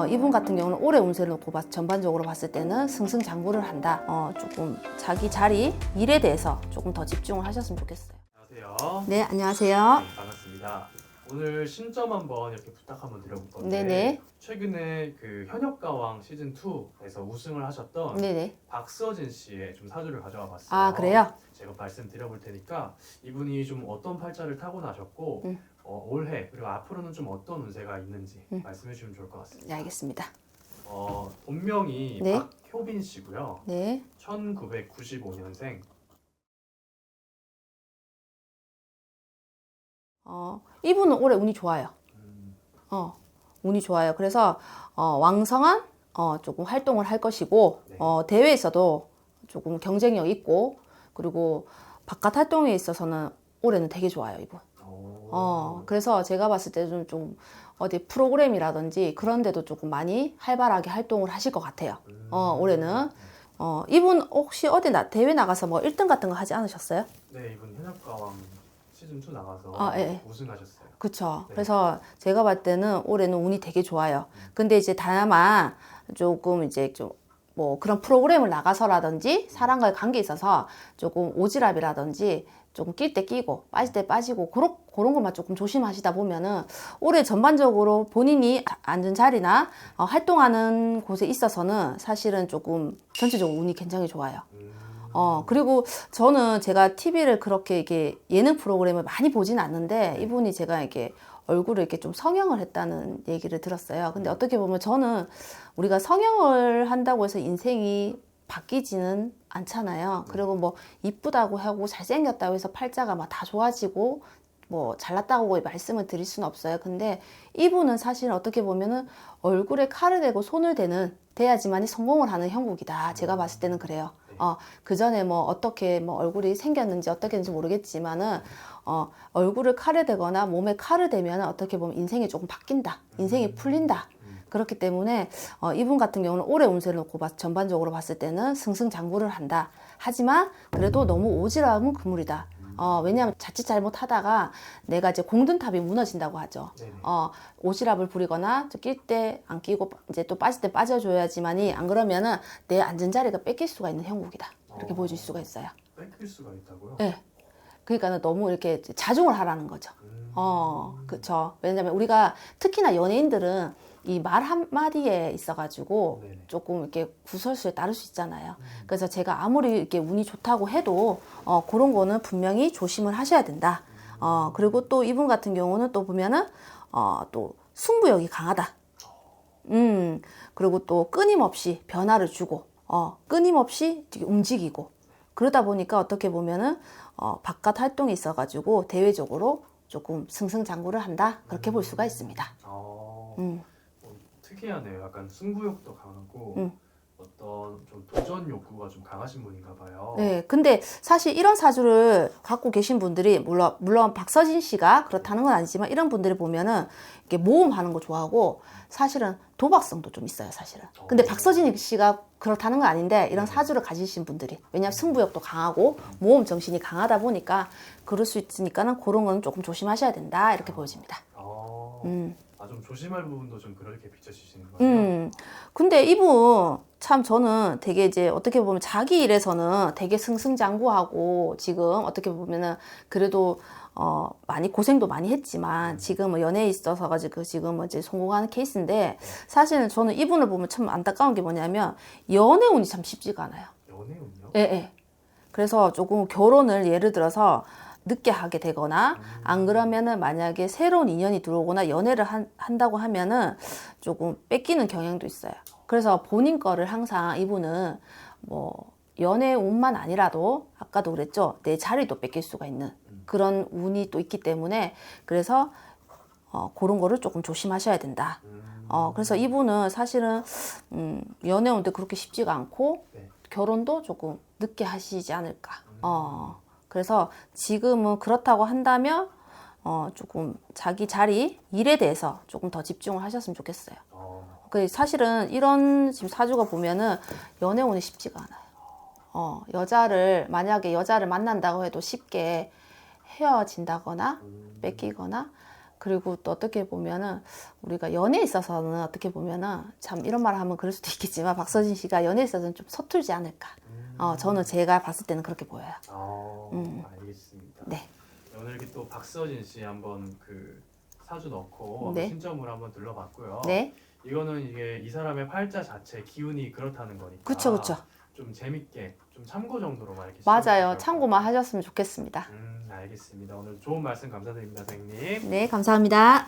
이분 같은 경우는 올해 운세를 놓고 전반적으로 봤을 때는 승승장구를 한다. 조금 자기 자리, 일에 대해서 조금 더 집중을 하셨으면 좋겠어요. 안녕하세요. 네, 안녕하세요. 네, 반갑습니다. 오늘 신점 한번 이렇게 부탁 한번 드려볼 건데 네네. 최근에 그 현역가왕 시즌 2에서 우승을 하셨던 네네. 박서진 씨의 좀 사주를 가져와 봤어요. 아, 그래요? 제가 말씀드려볼 테니까 이분이 좀 어떤 팔자를 타고나셨고 음. 올해 그리고 앞으로는 좀 어떤 운세가 있는지 음. 말씀해 주시면 좋을 것 같습니다. 네, 알겠습니다. 본명이 네. 박효빈 씨고요. 네. 1995년생. 이분은 올해 운이 좋아요. 운이 좋아요. 그래서 왕성한 조금 활동을 할 것이고 네. 대회에서도 조금 경쟁력 있고 그리고 바깥 활동에 있어서는 올해는 되게 좋아요, 이분. 그래서 제가 봤을 때는 좀 어디 프로그램이라든지 그런 데도 조금 많이 활발하게 활동을 하실 것 같아요. 올해는. 이분 혹시 어디 대회 나가서 뭐 1등 같은 거 하지 않으셨어요? 네, 이분 현역가왕 시즌 2 나가서 예. 우승하셨어요. 그쵸. 네. 그래서 제가 봤을 때는 올해는 운이 되게 좋아요. 근데 이제 다만 조금 이제 좀 뭐 그런 프로그램을 나가서라든지 사람과의 관계에 있어서 조금 오지랖이라든지 조금 낄 때 끼고 빠질 때 빠지고 그런 것만 조금 조심하시다 보면은 올해 전반적으로 본인이 앉은 자리나 활동하는 곳에 있어서는 사실은 조금 전체적으로 운이 굉장히 좋아요. 그리고 저는 제가 TV를 그렇게 이게 예능 프로그램을 많이 보진 않는데 이분이 제가 이렇게 얼굴을 이렇게 좀 성형을 했다는 얘기를 들었어요. 근데 어떻게 보면 저는 우리가 성형을 한다고 해서 인생이 바뀌지는 않잖아요. 그리고 뭐 이쁘다고 하고 잘생겼다고 해서 팔자가 막 다 좋아지고 뭐 잘났다고 말씀을 드릴 수는 없어요. 근데 이분은 사실 어떻게 보면은 얼굴에 칼을 대고 손을 대야지만이 성공을 하는 형국이다. 제가 봤을 때는 그래요. 그 전에 뭐 어떻게 뭐 얼굴이 생겼는지 어떻게 했는지 모르겠지만은 얼굴을 칼에 대거나 몸에 칼을 대면 어떻게 보면 인생이 조금 바뀐다. 인생이 풀린다. 그렇기 때문에 이분 같은 경우는 올해 운세를 놓고 전반적으로 봤을 때는 승승장구를 한다. 하지만 그래도 너무 오지랖은 그물이다. 왜냐하면 자칫 잘못하다가 내가 이제 공든탑이 무너진다고 하죠. 오지랖을 부리거나 낄 때 안 끼고 이제 또 빠질 때 빠져줘야지만이 안 그러면은 내 앉은 자리가 뺏길 수가 있는 형국이다. 이렇게 보여줄 수가 있어요. 뺏길 수가 있다고요? 네. 그러니까 너무 이렇게 자중을 하라는 거죠. 그쵸. 왜냐면 우리가 특히나 연예인들은 이 말 한마디에 있어가지고 네네. 조금 이렇게 구설수에 따를 수 있잖아요. 그래서 제가 아무리 이렇게 운이 좋다고 해도 그런 거는 분명히 조심을 하셔야 된다. 그리고 또 이분 같은 경우는 또 보면은 또 승부욕이 강하다. 그리고 또 끊임없이 변화를 주고 끊임없이 움직이고 그러다 보니까 어떻게 보면은 바깥 활동이 있어가지고 대외적으로 조금 승승장구를 한다 그렇게 볼 수가 있습니다. 특이하네요. 약간 승부욕도 강하고 어떤 좀 도전 욕구가 좀 강하신 분인가 봐요. 네, 근데 사실 이런 사주를 갖고 계신 분들이 물론 박서진 씨가 그렇다는 건 아니지만 이런 분들이 보면은 이렇게 모험하는 거 좋아하고 사실은 도박성도 좀 있어요, 사실은. 근데 박서진 씨가 그렇다는 건 아닌데 이런 사주를 가지신 분들이 왜냐하면 승부욕도 강하고 모험 정신이 강하다 보니까 그럴 수 있으니까는 그런 거는 조금 조심하셔야 된다 이렇게 보여집니다. 좀 조심할 부분도 좀 그렇게 비춰주시는 거예요. 근데 이분 참 저는 되게 이제 어떻게 보면 자기 일에서는 되게 승승장구하고 지금 어떻게 보면은 그래도 많이 고생도 많이 했지만 지금은 연애에 있어서 가지고 지금은 이제 성공하는 케이스인데 사실은 저는 이분을 보면 참 안타까운 게 뭐냐면 연애운이 참 쉽지가 않아요. 연애운요? 예. 그래서 조금 결혼을 예를 들어서 늦게 하게 되거나 안 그러면은 만약에 새로운 인연이 들어오거나 연애를 한다고 하면은 조금 뺏기는 경향도 있어요. 그래서 본인 거를 항상 이분은 뭐 연애 운만 아니라도 아까도 그랬죠. 내 자리도 뺏길 수가 있는 그런 운이 또 있기 때문에 그래서 그런 거를 조금 조심하셔야 된다. 그래서 이분은 사실은 연애운도 그렇게 쉽지가 않고 결혼도 조금 늦게 하시지 않을까. 그래서 지금은 그렇다고 한다면 조금 자기 자리, 일에 대해서 조금 더 집중을 하셨으면 좋겠어요. 사실은 이런 지금 사주가 보면은 연애운이 쉽지가 않아요. 만약에 여자를 만난다고 해도 쉽게 헤어진다거나 뺏기거나 그리고 또 어떻게 보면은 우리가 연애에 있어서는 어떻게 보면은 참 이런 말 하면 그럴 수도 있겠지만 박서진 씨가 연애에 있어서는 좀 서툴지 않을까. 저는 제가 봤을 때는 그렇게 보여요. 알겠습니다. 네. 오늘 이렇게 또 박서진 씨 한번 그 사주 넣고 네. 신점을 한번 둘러봤고요. 네. 이거는 이게 이 사람의 팔자 자체 기운이 그렇다는 거니까. 그쵸, 그쵸. 좀 재밌게 좀 참고 정도로만 이렇게. 맞아요. 참고만 하셨으면 좋겠습니다. 알겠습니다. 오늘 좋은 말씀 감사드립니다, 선생님. 네, 감사합니다.